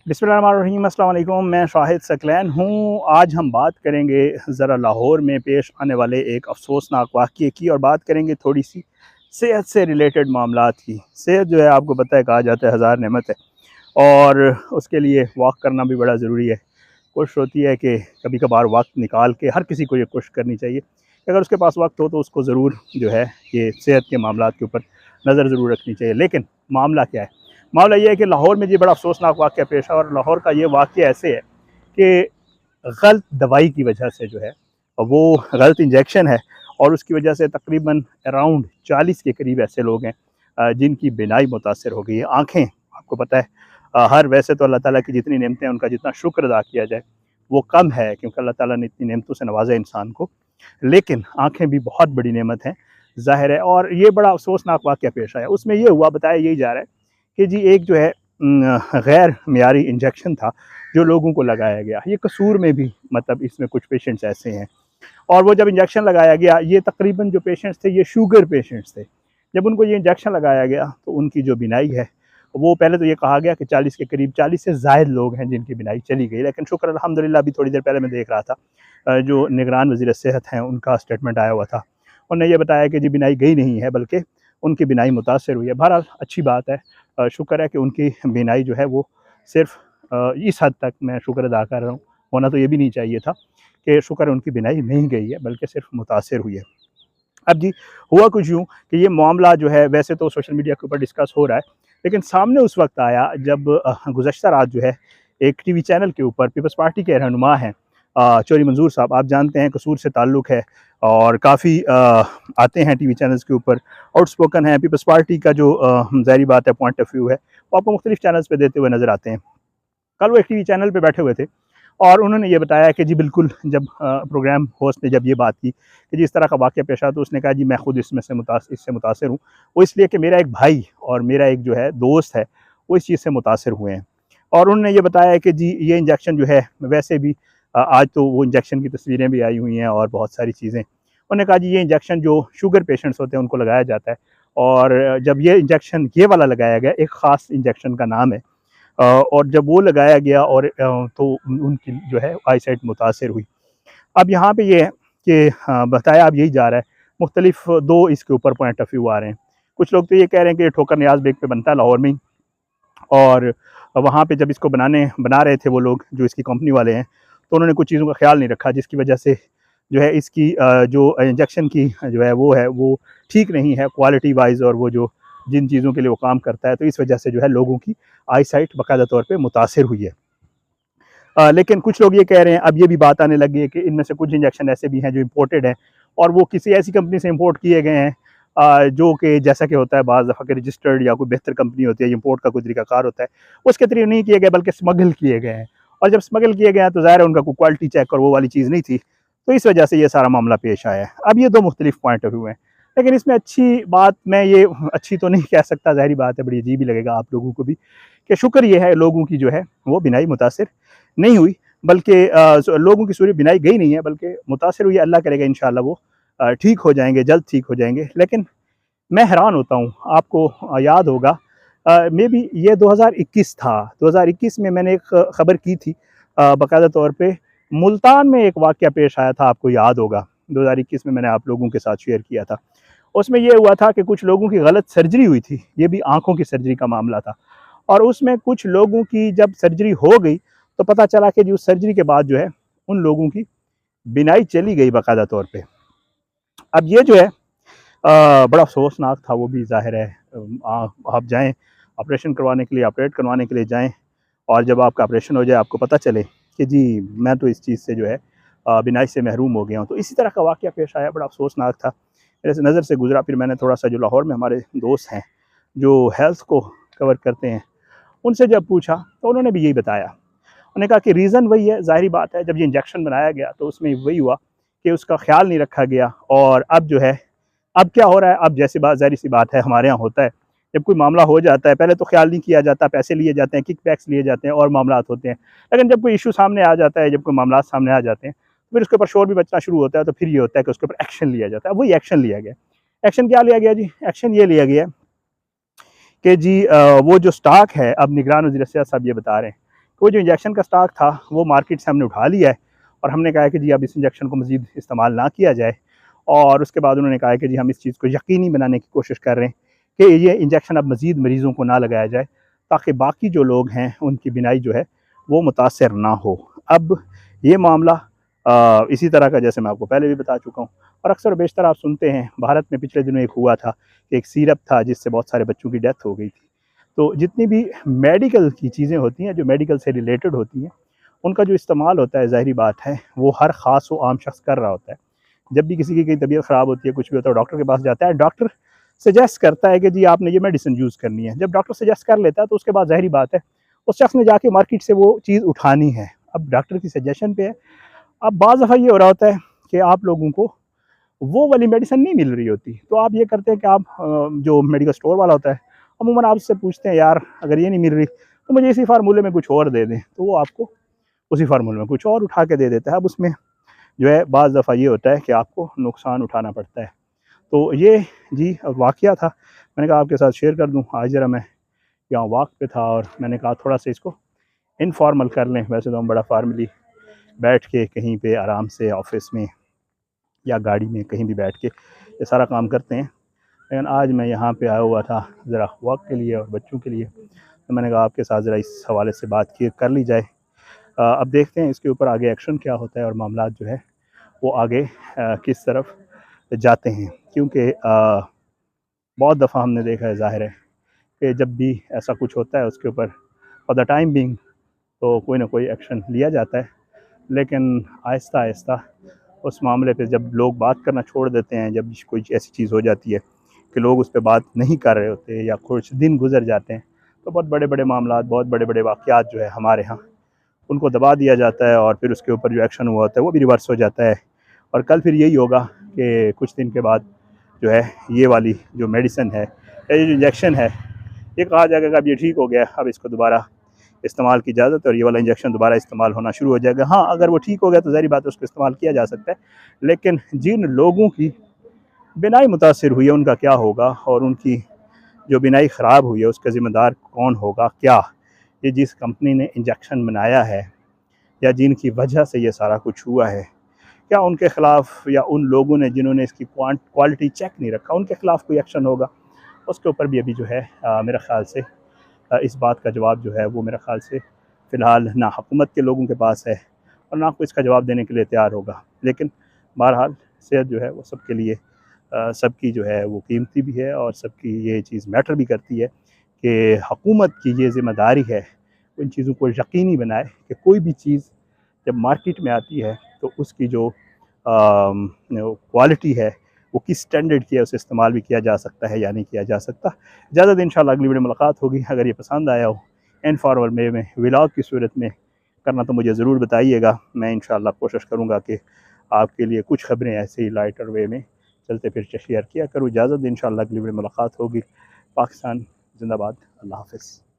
बिस्मिल्लाहिर्रहमानिर्रहीम, अस्सलाम वालेकुम। मैं शाहिद सकलैन हूँ। आज हम बात करेंगे ज़रा लाहौर में पेश आने वाले एक अफसोसनाक वाक़ये की, और बात करेंगे थोड़ी सी सेहत से रिलेटेड मामलात की। सेहत जो है आपको पता है, कहा जाता है हज़ार नेमत है, और उसके लिए वॉक करना भी बड़ा ज़रूरी है। कोशिश होती है कि कभी कभार वक्त निकाल के, हर किसी को ये कोशिश करनी चाहिए कि अगर उसके पास वक्त हो तो उसको ज़रूर जो है ये सेहत के मामलात के ऊपर नज़र ज़रूर रखनी चाहिए। लेकिन मामला क्या है? मामला ये है कि लाहौर में ये बड़ा अफसोसनाक वाक़या पेश है, और लाहौर का ये वाक़या ऐसे है कि गलत दवाई की वजह से जो है वो गलत इंजेक्शन है, और उसकी वजह से तकरीबन अराउंड 40 के करीब ऐसे लोग हैं जिनकी बिनाई मुतासर हो गई है। आँखें, आपको पता है, हर वैसे तो अल्लाह ताला की जितनी नेमतें हैं उनका जितना शुक्र अदा किया जाए वो कम है, क्योंकि अल्लाह ताला ने इतनी नेमतों से नवाजा इंसान को। लेकिन आँखें भी बहुत बड़ी नेमत हैं, ज़ाहिर है। और ये बड़ा अफसोसनाक वाक़या पेश आया। उसमें ये हुआ, बताया यही जा रहा है कि जी एक जो है गैर मियारी इंजेक्शन था जो लोगों को लगाया गया। ये कसूर में भी, मतलब इसमें कुछ पेशेंट्स ऐसे हैं, और वो जब इंजेक्शन लगाया गया, ये तकरीबन जो पेशेंट्स थे ये शुगर पेशेंट्स थे। जब उनको ये इंजेक्शन लगाया गया तो उनकी जो बिनाई है वो, पहले तो ये कहा गया कि 40 के करीब, 40 से ज़ायद लोग हैं जिनकी बिनाई चली गई। लेकिन शुक्र अल्हम्दुलिल्लाह, अभी थोड़ी देर पहले मैं देख रहा था, जो निगरान वज़ीर सेहत हैं उनका स्टेटमेंट आया हुआ था। उन्होंने ये बताया कि जी बिनाई गई नहीं है, बल्कि उनकी बिनाई मुतासर हुई है। बहरहाल अच्छी बात है, शुक्र है कि उनकी बिनाई जो है वो सिर्फ इस हद तक मैं शुक्र अदा कर रहा हूँ। होना तो ये भी नहीं चाहिए था कि शुक्र है उनकी बिनाई नहीं गई है, बल्कि सिर्फ मुतासर हुई है। अब जी हुआ कुछ यूँ कि ये मामला जो है वैसे तो सोशल मीडिया के ऊपर डिस्कस हो रहा है, लेकिन सामने उस वक्त आया जब गुज़श्ता रात जो है एक टीवी चैनल के ऊपर पीपल्स पार्टी के रहनुमा हैं चौधरी मंजूर साहब, आप जानते हैं कसूर से ताल्लुक़ है, और काफ़ी आते हैं टीवी चैनल्स के ऊपर, आउटस्पोकन है। पीपल्स पार्टी का जो ज़ाहिर बात है पॉइंट ऑफ व्यू है वो आपको मुख्तलिफ चैनल्स पे देते हुए नज़र आते हैं। कल वो एक टीवी चैनल पे बैठे हुए थे, और उन्होंने ये बताया कि जी बिल्कुल, जब प्रोग्राम होस्ट ने जब ये बात की कि जी इस तरह का वाक़या पेश आया, तो उसने कहा जी मैं खुद इससे मुतासिर हूँ। वो इसलिए कि मेरा एक भाई और मेरा एक जो है दोस्त है, वो इस चीज़ से मुतासिर हुए हैं। और उन्होंने ये बताया कि जी ये इंजेक्शन जो है वैसे भी आज तो वो इंजेक्शन की तस्वीरें भी आई हुई हैं और बहुत सारी चीज़ें। उन्होंने कहा जी ये इंजेक्शन जो शुगर पेशेंट्स होते हैं उनको लगाया जाता है, और जब ये इंजेक्शन ये वाला लगाया गया, एक ख़ास इंजेक्शन का नाम है, और जब वो लगाया गया और तो उनकी जो है आईसाइट मुतासर हुई। अब यहाँ पे ये है कि बताया अब यही जा रहा है, मुख्तलिफ दो इसके ऊपर पॉइंट ऑफ व्यू आ रहे हैं। कुछ लोग तो ये कह रहे हैं कि ये ठोकर नियाज़ बेग पे बनता है लाहौर में ही, और वहाँ पे जब इसको बना रहे थे वो लोग जो इसकी कंपनी वाले हैं, तो उन्होंने कुछ चीज़ों का ख्याल नहीं रखा, जिसकी वजह से जो है इसकी जो इंजेक्शन की जो है वो ठीक नहीं है क्वालिटी वाइज, और वो जो जिन चीज़ों के लिए वो काम करता है, तो इस वजह से जो है लोगों की आई साइट बाकायदा तौर पर मुतासर हुई है। लेकिन कुछ लोग ये कह रहे हैं, अब ये भी बात आने लगी है कि इनमें से कुछ इंजेक्शन ऐसे भी हैं जो इम्पोर्टेड हैं, और वो किसी ऐसी कंपनी से इम्पोर्ट किए गए हैं जो कि जैसा कि होता है बाज़ दफ़ा कि रजिस्टर्ड या कोई बेहतर कंपनी होती है, इम्पोर्ट का कोई तरीकाकार होता है, उसके थ्रू नहीं किए गए बल्कि स्मगल किए गए हैं। और जब स्मगल किए गए हैं तो ज़ाहिर है उनका कोई क्वालिटी चेक और वो वाली चीज़ नहीं थी, तो इस वजह से ये सारा मामला पेश आया है। अब ये दो मुख्तलिफ पॉइंट ऑफ व्यू हैं, लेकिन इसमें अच्छी बात, मैं ये अच्छी तो नहीं कह सकता, ज़ाहिर बात है बड़ी अजीब ही लगेगा आप लोगों को भी, कि शुक्र ये है लोगों की जो है वो बिनाई मुतासिर नहीं हुई, बल्कि लोगों की सूरत बिनाई गई नहीं है, बल्कि मुतासिर हुई है। अल्लाह करेगा इंशाअल्लाह वो ठीक हो जाएंगे, जल्द ठीक हो जाएंगे। लेकिन मैं हैरान होता हूँ, आपको याद होगा मे बी ये 2021 था, 2021 में मैंने एक ख़बर की थी बाकायदा तौर पे, मुल्तान में एक वाक़या पेश आया था, आपको याद होगा 2021 में मैंने आप लोगों के साथ शेयर किया था। उसमें ये हुआ था कि कुछ लोगों की गलत सर्जरी हुई थी, ये भी आँखों की सर्जरी का मामला था, और उसमें कुछ लोगों की जब सर्जरी हो गई तो पता चला कि जी उस सर्जरी के बाद जो है उन लोगों की बिनाई चली गई बाकायदा तौर पे। अब ये जो है बड़ा अफ़सोसनाक था, वो भी ज़ाहिर है। आप जाएँ ऑपरेशन करवाने के लिए, ऑपरेट करवाने के लिए जाएँ, और जब आपका ऑपरेशन हो जाए आपको पता चले कि जी मैं तो इस चीज़ से जो है बिनाई से महरूम हो गया हूँ। तो इसी तरह का वाक़या पेश आया, बड़ा अफ़सोसनाक था, मेरे से नज़र से गुज़रा। फिर मैंने थोड़ा-सा, जो लाहौर में हमारे दोस्त हैं जो हेल्थ को कवर करते हैं, उनसे जब पूछा तो उन्होंने भी यही बताया। उन्होंने कहा कि रीज़न वही है, ज़ाहिर बात है, जब ये इंजेक्शन बनाया गया तो उसमें वही हुआ कि उसका ख़्याल नहीं रखा गया, और अब जो है, अब क्या हो रहा है, अब जैसी बात, ज़ाहिर सी बात है, हमारे यहाँ होता है, जब कोई मामला हो जाता है पहले तो ख्याल नहीं किया जाता, पैसे लिए जाते हैं, किकबैक्स लिए जाते हैं और मामलात होते हैं। लेकिन जब कोई इशू सामने आ जाता है, जब कोई मामलात सामने आ जाते हैं, तो फिर उसके ऊपर शोर भी बचना शुरू होता है, तो फिर ये होता है कि उसके ऊपर एक्शन लिया जाता है। वही एक्शन लिया गया। एक्शन क्या लिया गया जी? एक्शन ये लिया गया कि जी वो जो स्टॉक है, अब निगरान वज़ीर सेहत साहब ये बता रहे हैं वो जो इंजेक्शन का स्टॉक था वो मार्केट से हमने उठा लिया है और हमने कहा है कि जी अब इस इंजेक्शन को मज़ीद इस्तेमाल ना किया जाए। और उसके बाद उन्होंने कहा है कि जी हम इस चीज़ को यकीनी बनाने की कोशिश कर रहे हैं कि ये इंजेक्शन अब मज़ीद मरीज़ों को ना लगाया जाए, ताकि बाकी जो लोग हैं उनकी बिनाई जो है वो मुतासर ना हो। अब ये मामला इसी तरह का, जैसे मैं आपको पहले भी बता चुका हूँ, और अक्सर बेशतर आप सुनते हैं भारत में पिछले दिनों एक हुआ था कि एक सिरप था जिससे बहुत सारे बच्चों की डेथ हो गई थी। तो जितनी भी मेडिकल की चीज़ें होती हैं, जो मेडिकल से रिलेटेड होती हैं, उनका जो इस्तेमाल होता है, ज़ाहिरी बात है वो हर ख़ास व आम शख्स कर रहा होता है। जब भी किसी की कहीं तबीयत ख़राब होती है, कुछ भी होता है, डॉक्टर के पास जाता है, डॉक्टर सजेस्ट करता है कि जी आपने ये मेडिसिन यूज़ करनी है। जब डॉक्टर सजेस्ट कर लेता है तो उसके बाद ज़ाहिरी बात है उस शख्स ने जाके मार्केट से वो चीज़ उठानी है। अब डॉक्टर की सजेशन पे है। अब बाज़ दफ़ा ये हो रहा होता है कि आप लोगों को वो वाली मेडिसिन नहीं मिल रही होती, तो आप ये करते हैं कि आप जो मेडिकल स्टोर वाला होता है, अमूमन आप उससे पूछते हैं यार अगर ये नहीं मिल रही तो मुझे इसी फार्मूले में कुछ और दे दें, तो वो आपको उसी फार्मूले में कुछ और उठा के दे देता है। अब उसमें जो है बाज़ दफ़ा ये होता है कि आपको नुकसान उठाना पड़ता है। तो ये जी वाक़या था, मैंने कहा आपके साथ शेयर कर दूँ। आज ज़रा मैं यहाँ वॉक पे था और मैंने कहा थोड़ा सा इसको इनफॉर्मल कर लें। वैसे तो हम बड़ा फॉर्मली बैठ के कहीं पे आराम से ऑफ़िस में या गाड़ी में कहीं भी बैठ के ये सारा काम करते हैं, लेकिन आज मैं यहाँ पे आया हुआ था ज़रा वॉक के लिए और बच्चों के लिए, तो मैंने कहा आपके साथ ज़रा इस हवाले से बात की कर ली जाए। अब देखते हैं इसके ऊपर आगे एक्शन क्या होता है और मामला जो है वो आगे किस तरफ जाते हैं, क्योंकि बहुत दफ़ा हमने देखा है, ज़ाहिर है कि जब भी ऐसा कुछ होता है उसके ऊपर फॉर द टाइम बिंग तो कोई ना कोई एक्शन लिया जाता है, लेकिन आहिस्ता आहिस्ता उस मामले पे जब लोग बात करना छोड़ देते हैं, जब कोई ऐसी चीज़ हो जाती है कि लोग उस पे बात नहीं कर रहे होते या कुछ दिन गुजर जाते हैं, तो बहुत बड़े बड़े मामला, बहुत बड़े बड़े वाक़यात जो है हमारे यहाँ, उनको दबा दिया जाता है और फिर उसके ऊपर जो एक्शन हुआ होता है वो भी रिवर्स हो जाता है। और कल फिर यही होगा कि कुछ दिन के बाद जो है ये वाली जो मेडिसिन है या ये जो इंजेक्शन है, ये कहा जाएगा कि अब ये ठीक हो गया, अब इसको दोबारा इस्तेमाल की इजाज़त और ये वाला इंजेक्शन दोबारा इस्तेमाल होना शुरू हो जाएगा। हाँ, अगर वो ठीक हो गया तो ज़ाहिर बात है उसको इस्तेमाल किया जा सकता है, लेकिन जिन लोगों की बिनाई मुतासिर हुई है उनका क्या होगा, और उनकी जो बिनाई ख़राब हुई है उसका ज़िम्मेदार कौन होगा? क्या ये जिस कंपनी ने इंजेक्शन बनाया है या जिनकी वजह से ये सारा कुछ हुआ है, क्या उनके ख़िलाफ़ या उन लोगों ने जिन्होंने इसकी क्वालिटी चेक नहीं रखा उनके ख़िलाफ़ कोई एक्शन होगा? उसके ऊपर भी अभी जो है मेरे ख़्याल से इस बात का जवाब जो है वो मेरे ख़्याल से फ़िलहाल ना हुकूमत के लोगों के पास है और ना कोई इसका जवाब देने के लिए तैयार होगा। लेकिन बहरहाल सेहत जो है वो सबके लिए सबकी जो है वो कीमती भी है और सबकी ये चीज़ मैटर भी करती है कि हुकूमत की ये ज़िम्मेदारी है इन चीज़ों को यकीनी बनाए कि कोई भी चीज़ जब मार्केट में आती है तो उसकी जो क्वालिटी है वो किस स्टैंडर्ड की है, उसे इस्तेमाल भी किया जा सकता है या नहीं किया जा सकता। इजाज़त, इंशाल्लाह अगली वीडियो में मुलाकात होगी। अगर ये पसंद आया हो इनफॉर्मल वे में व्लॉग की सूरत में करना तो मुझे ज़रूर बताइएगा। मैं इंशाल्लाह कोशिश करूँगा कि आपके लिए कुछ ख़बरें ऐसे ही लाइटर वे में चलते फिरते शेयर किया करूँ। इजाज़त, इंशाल्लाह अगली वीडियो में मुलाकात होगी। पाकिस्तान ज़िंदाबाद। अल्लाह हाफ़िज़।